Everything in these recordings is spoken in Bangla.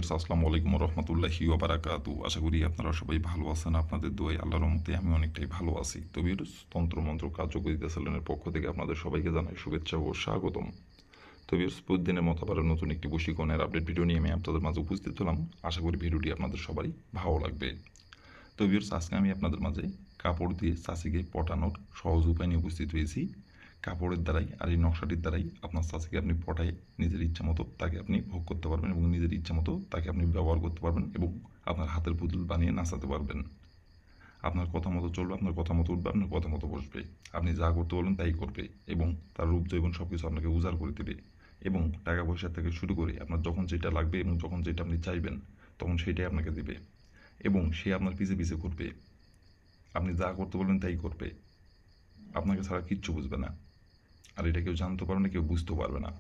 ভিউয়ার্স আসসালামু আলাইকুম রহমতুল্লাহি ওয়া বারাকাতু। আশা করি আপনারা সবাই ভালো আছেন। আপনাদের দোয়ায় আল্লাহর রহমতে আমি অনেকটাই ভালো আছি। তো ভিউয়ার্স তন্ত্রমন্ত্র কার্যকরিতা চ্যানেলের পক্ষ থেকে আপনাদের সবাইকে জানাই শুভেচ্ছা ও স্বাগতম। তো ভিউয়ার্স প্রতিদিনের মতো আবার নতুন একটি বশীকরণের আপডেট ভিডিও নিয়ে আমি আপনাদের মাঝে উপস্থিত হলাম। আশা করি ভিডিওটি আপনাদের সবারই ভালো লাগবে। তো ভিউয়ার্স আজকে আমি আপনাদের মাঝে কাপড় দিয়ে চাষিকে পটানোর সহজ উপায় নিয়ে উপস্থিত হয়েছি। কাপড়ের দ্বারাই আর এই নকশাটির দ্বারাই আপনার চাষিকে আপনি পটায় নিজের ইচ্ছা মতো তাকে আপনি ভোগ করতে পারবেন এবং নিজের ইচ্ছা মতো তাকে আপনি ব্যবহার করতে পারবেন এবং আপনার হাতের পুতুল বানিয়ে নাচাতে পারবেন। আপনার কথা মতো চলবে, আপনার কথা মতো উঠবে, আপনার কথা মতো বসবে। আপনি যা করতে বলেন তাই করবে এবং তার রূপ যৌবন সব কিছু আপনাকে উজাড় করে দেবে এবং টাকা পয়সা থেকে শুরু করে আপনার যখন যেটা লাগবে এবং যখন যেটা আপনি চাইবেন তখন সেটাই আপনাকে দেবে এবং সে আপনার পিছে পিছে ঘুরবে। আপনি যা করতে বলবেন তাই করবে, আপনাকে ছাড়া কিচ্ছু বুঝবে না। আর এটা কেউ জানতে পারবে না, কেউ বুঝতেও পারবে না।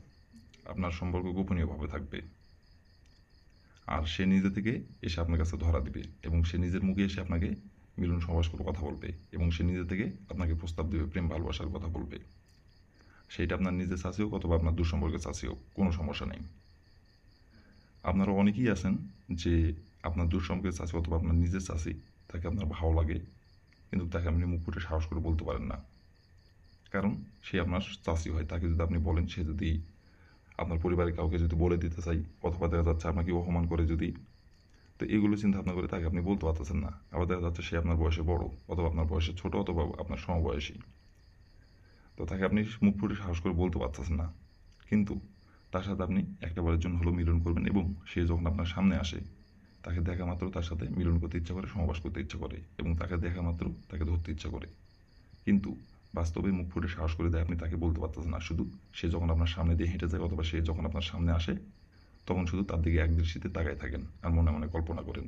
আপনার সম্পর্ক গোপনীয়ভাবে থাকবে। আর সে নিজে থেকে এসে আপনার কাছে ধরা দিবে এবং সে নিজের মুখে এসে আপনাকে মিলন সহবাস করে কথা বলবে এবং সে নিজে থেকে আপনাকে প্রস্তাব দেবে, প্রেম ভালোবাসার কথা বলবে। সেইটা আপনার নিজের চাষি হোক অথবা আপনার দুঃসম্পর্কের চাষি হোক, কোনো সমস্যা নেই। আপনারা অনেকেই আছেন যে আপনার দুঃসম্পর্কের চাষি অথবা আপনার নিজের চাষি, তাকে আপনার ভালো লাগে কিন্তু তাকে আপনি মুখ ফুটে সাহস করে বলতে পারেন না, কারণ সে আপনার চাষি হয়। তাকে যদি আপনি বলেন, সে যদি আপনার পরিবারের কাউকে যদি বলে দিতে চাই অথবা দেখা যাচ্ছে আপনাকে অপমান করে যদি, তো এগুলো চিন্তা ভাবনা করে তাকে আপনি বলতে পারতেছেন না। আবার দেখা যাচ্ছে সে আপনার বয়সে বড় অথবা আপনার বয়সে ছোট অথবা আপনার সমবয়সী, তো তাকে আপনি মুখ ফুটে সাহস করে বলতে পারতেছেন না। কিন্তু তার সাথে আপনি একটা বারের জন্য হলেও মিলন করবেন এবং সে যখন আপনার সামনে আসে তাকে দেখা মাত্র তার সাথে মিলন করতে ইচ্ছা করে, সহবাস করতে ইচ্ছা করে এবং তাকে দেখা মাত্র তাকে ধরতে ইচ্ছা করে। কিন্তু বাস্তবে মুখ ফুটে সাহস করে দেয় আপনি তাকে বলতে পারতেছেন না। শুধু সে যখন আপনার সামনে দিয়ে হেঁটে যায় অথবা সে যখন আপনার সামনে আসে তখন শুধু তার দিকে একদৃষ্টিতে তাকায় থাকেন আর মনে মনে কল্পনা করেন,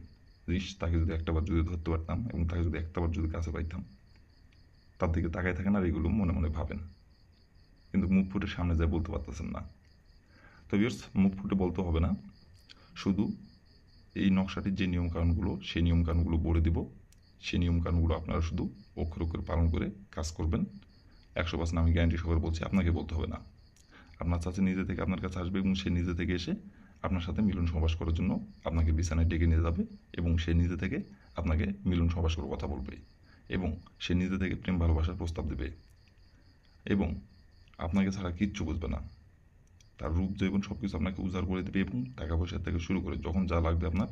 ইস তাকে যদি একটাবার যদি ধরতে পারতাম এবং তাকে যদি একটাবার যদি কাছে পাইতাম। তার দিকে তাকায় থাকেন আর এগুলো মনে মনে ভাবেন, কিন্তু মুখ ফুটে সামনে যায় বলতে পারতেছেন না। তো ভিউয়ার্স মুখ ফুটে বলতে হবে না, শুধু এই নকশাটির যে নিয়মকানুনগুলো সেই নিয়মকানুনগুলো বলে দিব। সেই নিয়মকানুনগুলো আপনারা শুধু অক্ষরে অক্ষরে পালন করে কাজ করবেন। 100% আমি গ্যারান্টি সহকারে বলছি, আপনাকে বলতে হবে না। আপনার চাচা নিজে থেকে আপনার কাছে আসবে এবং সে নিজে থেকে এসে আপনার সাথে মিলন সহবাস করার জন্য আপনাকে বিছানায় ডেকে নিয়ে যাবে এবং সে নিজে থেকে আপনাকে মিলন সহবাস করে কথা বলবে এবং সে নিজে থেকে প্রেম ভালোবাসার প্রস্তাব দেবে এবং আপনাকে ছাড়া কিচ্ছু বুঝবে না। তার রূপ যৌবন সব কিছু আপনাকে উজাড় করে দেবে এবং টাকা পয়সা থেকে শুরু করে যখন যা লাগবে আপনার,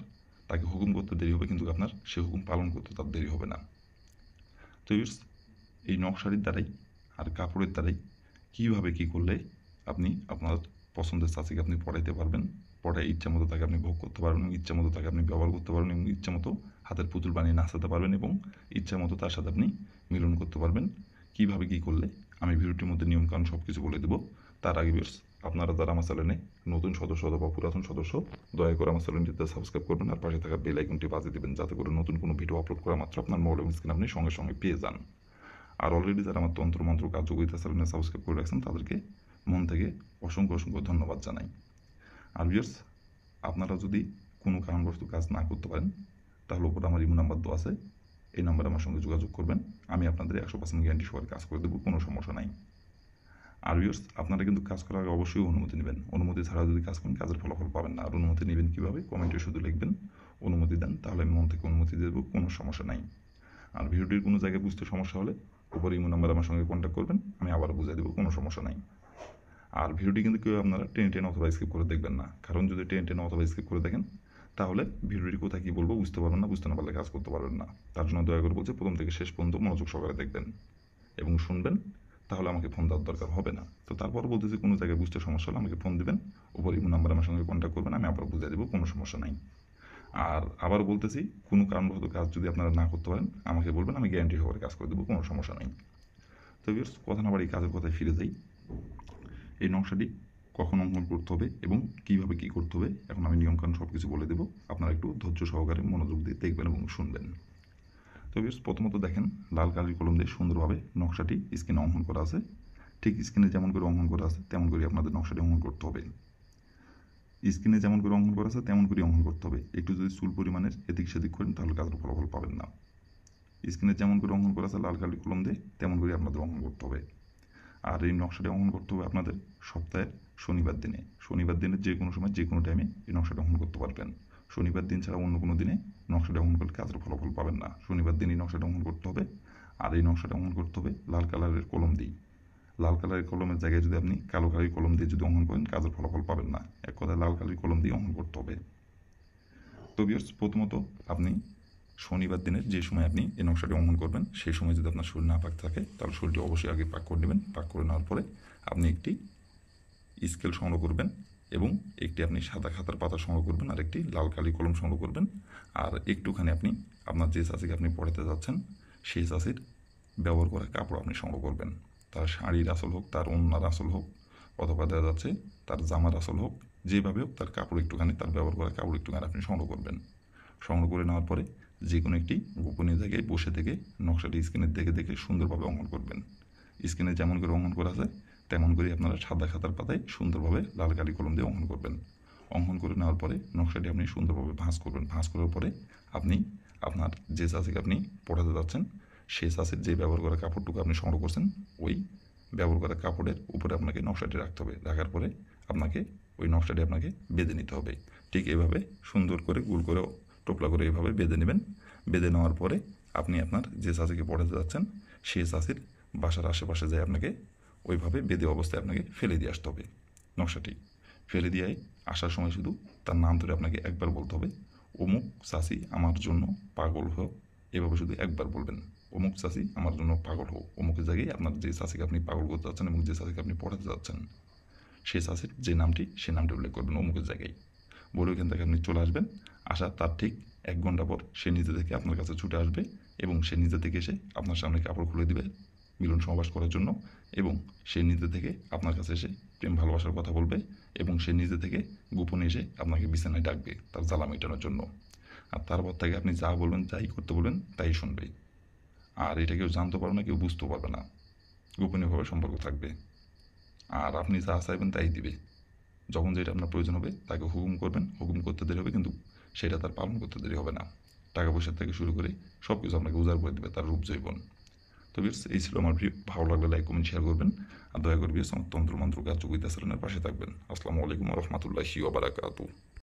তাকে হুকুম করতে দেরি হবে কিন্তু আপনার সে হুকুম পালন করতে তার দেরি হবে না। তো এই নকশারির দ্বারাই আর কাপড়ের দ্বারাই কীভাবে কী করলে আপনি আপনার পছন্দের চাষিকে আপনি পড়াইতে পারবেন, পড়ায় ইচ্ছা মতো তাকে আপনি ভোগ করতে পারবেন, ইচ্ছা মতো তাকে আপনি ব্যবহার করতে পারবেন এবং ইচ্ছা মতো হাতের পুতুল বানিয়ে নাচাতে পারবেন এবং ইচ্ছা মতো তার সাথে আপনি মিলন করতে পারবেন। কীভাবে কী করলে আমি ভিডিওটির মধ্যে নিয়মকানুন সব কিছু বলে দেবো। তার আগে ভিউয়ার্স আপনারা যারা আমার চ্যানেলে নতুন সদস্য অথবা পুরাতন সদস্য, দয়া করে আমার চ্যানেলটিতে সাবস্ক্রাইব করবেন আর পাশে থাকা বেল আইকনটি বাজিয়ে দেবেন, যাতে করে নতুন কোনো ভিডিও আপলোড করা মাত্র আপনার মোবাইল স্ক্রিনে আপনি সঙ্গে সঙ্গে পেয়ে যান। আর অলরেডি যারা আমার তন্ত্রমন্ত্র কার্যকরিতা চ্যানেলে সাবস্ক্রাইব করে রাখছেন তাদেরকে মন থেকে অসংখ্য অসংখ্য ধন্যবাদ জানাই। আর ভিউয়ার্স আপনারা যদি কোনো কারণবশত কাজ না করতে পারেন তাহলে ওপরে আমার ইমো নাম্বার দেওয়া আছে, এই নাম্বারে আমার সঙ্গে যোগাযোগ করবেন। আমি আপনাদের 100% গ্যারান্টি সহকারে কাজ করে দেবো, কোনো সমস্যা নাই। আর ভিউয়ার্স আপনারা কিন্তু কাজ করার আগে অবশ্যই অনুমতি নেবেন। অনুমতি ছাড়া যদি কাজ করেন কাজের ফলাফল পাবেন না। আর অনুমতি নেবেন কীভাবে? কমেন্টে শুধু লিখবেন অনুমতি দেন, তাহলে আমি মন থেকে অনুমতি দেবো, কোনো সমস্যা নাই। আর ভিডিওটির কোনো জায়গায় বুঝতে সমস্যা হলে উপরে ইমো নাম্বার আমার সঙ্গে কন্ট্যাক্ট করবেন, আমি আবার বুঝিয়ে দেবো, কোনো সমস্যা নাই। আর ভিডিওটি কিন্তু কেউ আপনারা টেনে টেনে অথবা স্কিপ করে দেখবেন না, কারণ যদি টেনে টেনে অথবা স্কিপ করে দেখেন তাহলে ভিডিওটি কোথায় কী বলবো বুঝতে পারবেন না, বুঝতে না পারলে কাজ করতে পারবেন না। তার জন্য দয়া করে বলছে প্রথম থেকে শেষ পর্যন্ত মনোযোগ সহকারে দেখবেন এবং শুনবেন, তাহলে আমাকে ফোন দেওয়ার দরকার হবে না। তো তারপর বলতেছি কোনো জায়গায় বুঝতে সমস্যা হলে আমাকে ফোন দেবেন, উপর ইমো নাম্বার আমার সঙ্গে কন্ট্যাক্ট করবেন, আমি আবার বুঝিয়ে দেবো, কোনো সমস্যা নাই। আর আবার বলতেছি কোনো কারণবশত কাজ যদি আপনারা না করতে পারেন আমাকে বলবেন, আমি গ্যারান্টি সহকারে কাজ করে দেবো, কোনো সমস্যা নেই। তো ভিউয়ার্স কথা না বাড়ি কাজের কথায় ফিরে যাই। এই নকশাটি কখন অঙ্কন করতে হবে এবং কীভাবে কী করতে হবে এখন আমি নিয়মকানুন সব কিছু বলে দেবো, আপনারা একটু ধৈর্য সহকারে মনোযোগ দিয়ে দেখবেন এবং শুনবেন। তো ভিউয়ার্স প্রথমত দেখেন লাল কালির কলম দিয়ে সুন্দরভাবে নকশাটি স্ক্রিনে অঙ্কন করা আছে। ঠিক স্ক্রিনে যেমন করে অঙ্কন করা আছে তেমন করে আপনাদের নকশাটি অঙ্কন করতে হবে। স্ক্রিনে যেমন করে অঙ্কন করা আছে তেমন করে অঙ্কন করতে হবে। একটু যদি চুল পরিমাণের এদিক সেদিক করেন তাহলে কাজের ফলাফল পাবেন না। স্ক্রিনে যেমন করে অঙ্কন করা আছে লাল কালির কলম দিয়ে তেমন করে আপনাদের অঙ্কন করতে হবে। আর এই নকশাটি অঙ্কন করতে হবে আপনাদের সপ্তাহের শনিবার দিনে। শনিবার দিনে যে কোনো সময় যে কোনো টাইমে এই নকশাটা অঙ্কন করতে পারবেন। শনিবার দিন ছাড়া অন্য কোনো দিনে নকশাটা অঙ্কন করলে কাজের ফলাফল পাবেন না। শনিবার দিনই নকশাটা অঙ্কন করতে হবে। আর এই নকশাটা অঙ্কন করতে হবে লাল কালারের কলম দিই। লাল কালারের কলমের জায়গায় যদি আপনি কালো কালারের কলম দিয়ে যদি অঙ্কন করেন, কাজের ফলাফল পাবেন না। এক কথায় লাল কালারের কলম দিয়ে অঙ্কন করতে হবে। তো ভিউয়ার্স, প্রথমত আপনি শনিবার দিনের যে সময় আপনি এই নকশাটি অঙ্কন করবেন, সেই সময় যদি আপনার শরীর না পাক থাকে, তাহলে শরীরটি অবশ্যই আগে পাক করে নেবেন। পাক করে নেওয়ার পরে আপনি একটি স্কেল সংগ্রহ করবেন এবং একটি আপনি সাদা খাতার পাতা সংগ্রহ করবেন, আর একটি লাল কালি কলম সংগ্রহ করবেন। আর একটুখানি আপনি আপনার যে চাষিকে আপনি পড়াতে যাচ্ছেন, সেই চাষির ব্যবহার করা কাপড় আপনি সংগ্রহ করবেন। তার শাড়ির আসল হোক, তার ওড়নার আসল হোক, অথবা দেখা যাচ্ছে তার জামার আসল হোক, যেভাবে হোক তার কাপড় একটুখানি, তার ব্যবহার করা কাপড় একটুখানি আপনি সংগ্রহ করবেন। সংগ্রহ করে নেওয়ার পরে যে কোনো একটি গোপনীয় জায়গায় বসে থেকে নকশাটি স্ক্রিনের দেখে দেখে সুন্দরভাবে অঙ্কন করবেন। স্ক্রিনে যেমন করে অঙ্কন করা যায় তেমন করে আপনারা সাদা খাতার পাতায় সুন্দরভাবে লাল কালি কলম দিয়ে অঙ্কন করবেন। অঙ্কন করে নেওয়ার পরে নকশাটি আপনি সুন্দরভাবে ভাঁজ করবেন। ভাঁজ করার পরে আপনি আপনার যে চাষিকে আপনি পড়াতে যাচ্ছেন, সেই চাষির যে ব্যবহার করা কাপড়টুকু আপনি সংগ্রহ করছেন, ওই ব্যবহার করা কাপড়ের উপরে আপনাকে নকশাটি রাখতে হবে। রাখার পরে আপনাকে ওই নকশাটি আপনাকে বেঁধে নিতে হবে। ঠিক এভাবে সুন্দর করে গোল করে টোপলা করে এভাবে বেঁধে নেবেন। বেঁধে নেওয়ার পরে আপনি আপনার যে চাষিকে পড়াতে যাচ্ছেন, সেই চাষির বাসার আশেপাশে যায় আপনাকে ওইভাবে বেঁধে অবস্থায় আপনাকে ফেলে দিয়ে আসতে হবে। নকশাটি ফেলে দিয়ে আসার সময় শুধু তার নাম ধরে আপনাকে একবার বলতে হবে, অমুক চাষি আমার জন্য পাগল হোক। এভাবে শুধু একবার বলবেন, অমুক চাষি আমার জন্য পাগল হোক। অমুকের জায়গায় আপনার যে চাষিকে আপনি পাগল করতে যাচ্ছেন এবং যে চাষিকে আপনি পড়াতে যাচ্ছেন, সেই চাষির যে নামটি, সে নামটি উল্লেখ করবেন অমুকের জায়গায়। বলে ওইখান থেকে আপনি চলে আসবেন। আসা তার ঠিক 1 ঘন্টা পর সে নিজে থেকে আপনার কাছে ছুটে আসবে এবং সে নিজে থেকে এসে আপনার সামনে কাপড় খুলে দিবে মিলন সমাবেশ করার জন্য। এবং সে নিজে থেকে আপনার কাছে এসে প্রেম ভালোবাসার কথা বলবে এবং সে নিজে থেকে গোপনে এসে আপনাকে বিছানায় ডাকবে তার জ্বালা মেটানোর জন্য। আর তারপর থেকে আপনি যা বলবেন, যাই করতে বলবেন, তাই শুনবে। আর এটা কেউ জানতে পারবে না, কেউ বুঝতেও পারবে না। গোপনীয়ভাবে সম্পর্ক থাকবে। আর আপনি যা চাইবেন তাই দিবে। যখন যেটা আপনার প্রয়োজন হবে তাকে হুকুম করবেন। হুকুম করতে দেরি হবে, কিন্তু সেটা তার পালন করতে দেরি হবে না। টাকা পয়সা থেকে শুরু করে সব কিছু আপনাকে উজাড় করে দেবে তার রূপ জৈবন। তো ভিউয়ার্স, এই ছিল আমার ভিডিও। ভালো লাগলে লাইক, কমেন্ট, শেয়ার করবেন। আর দয়া করে ভিউয়ার্স, আমার তন্ত্র মন্ত্র কার্যকরিতা চ্যানেলের পাশে থাকবেন। আসসালামু আলাইকুম ওয়া রাহমাতুল্লাহি ওয়া বারাকাতুহু।